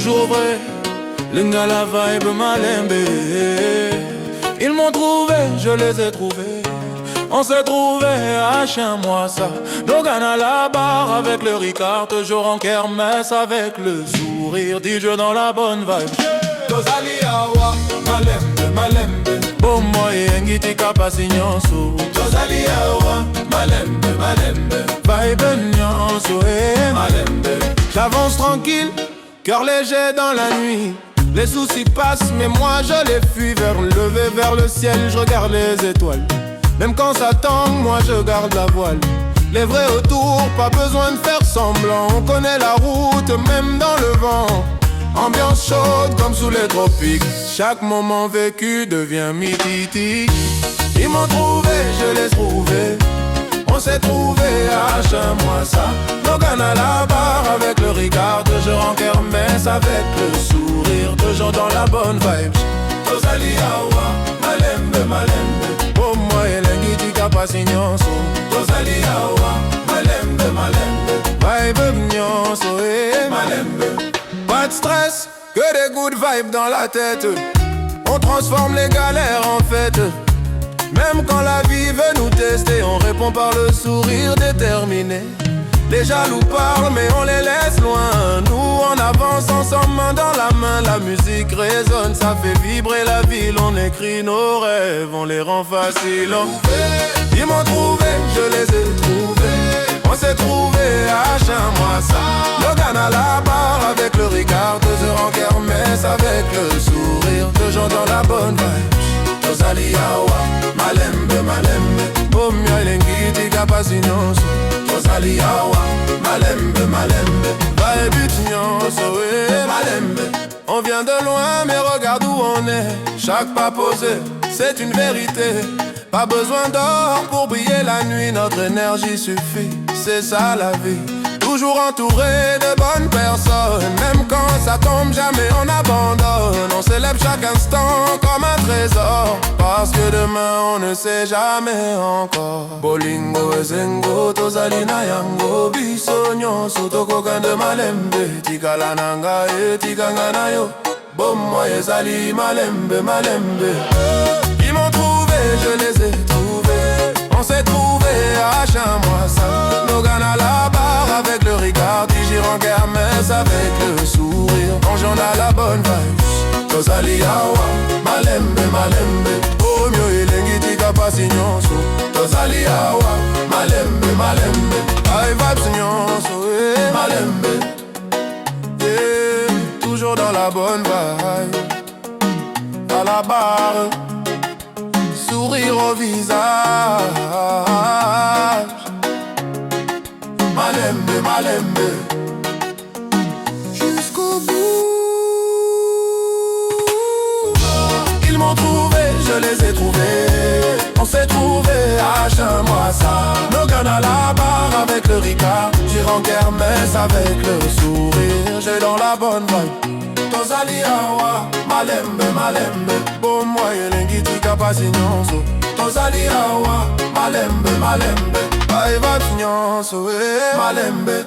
toujours vrai. Linga la vibe malembe. Ils m'ont trouvé, je les ai trouvés. On s'est trouvé à Chien-moi ça. Dogan à la barre avec le Ricard. Toujours en kermesse avec le sourire. DJ dans la bonne vibe. Tozali awa, malembe, malembe. Bon moyen, ngiti kapasi nyonso. Tozali awa, malembe, malembe. Vibe nyonso, malembe. J'avance tranquille, cœur léger dans la nuit. Les soucis passent, mais moi je les fuis. Vers le lever, vers le ciel, je regarde les étoiles. Même quand ça tangue, moi je garde la voile. Les vrais autour, pas besoin de faire semblant. On connaît la route, même dans le vent. Ambiance chaude comme sous les tropiques. Chaque moment vécu devient mythique. Ils m'ont trouvé, je les ai trouvés. On s'est trouvé à Chien-moi ça. Logan à la barre avec le Ricard. Toujours en kermesse avec le sourire. Toujours dans la bonne vibe. Tozali awa, malembe, malembe. Pour moi et l'engiti kapasi nyonso. Tozali awa, malembe, malembe. Vibe nyonso, malembe. Pas de stress, que des good vibes dans la tête. On transforme les galères en fête. Même quand la vie veut nous tester, on répond par le sourire déterminé. Les jaloux parlent mais on les laisse loin. Nous on avance ensemble main dans la main. La musique résonne, ça fait vibrer la ville. On écrit nos rêves, on les rend faciles. Ils m'ont trouvé, je les ai trouvés. On s'est trouvé à Chien-moi ça. Logan à la barre avec le Ricard. 2 heures en kermesse avec le sourire. Toujours dans la bonne vibe. Tozali awa, malembe, malembe. Bomia ilengiti kapasi nyonso. Tozali awa, malembe, malembe. Vibe nyonso, malembe. On vient de loin mais regarde où on est. Chaque pas posé, c'est une vérité. Pas besoin d'or pour briller la nuit. Notre énergie suffit, c'est ça la vie. Toujours entouré de bonnes personnes. Même quand ça tombe, jamais on abandonne. On célèbre chaque instant comme un trésor. Parce que demain on ne sait jamais encore. Bolingo et zengo, tozali na yango. Biso nyonso tokoka de malembe. Tikala nanga e tikanga na yo. Bomoi ezali malembe, malembe. Ils m'ont trouvé, je les ai trouvés. On s'est trouvé à Chien-moi ça. Logan à la barre avec le Ricard. Digir en kermesse avec le sourire. On a la bonne vibe. Tozali awa, malembe, malembe. Oh mieux il engiti kapasi nyonso. Tozali awa, malembe, malembe. High vibes nyonso, malembe. Yeah, toujours dans la bonne vibe. À la barre, sourire au visage. Malembe, malembe. Jusqu'au bout. Ils m'ont trouvé, je les ai trouvés. On s'est trouvé à Chien-moi ça. Logan à la barre avec le Ricard. J'y rends kermesse avec le sourire. J'ai dans la bonne vibe. Tozali awa, malembe, malembe. Bon moyen l'engiti kapasi nyonso. Tozali awa, malembe, malembe. Vibe nyonso, malembe.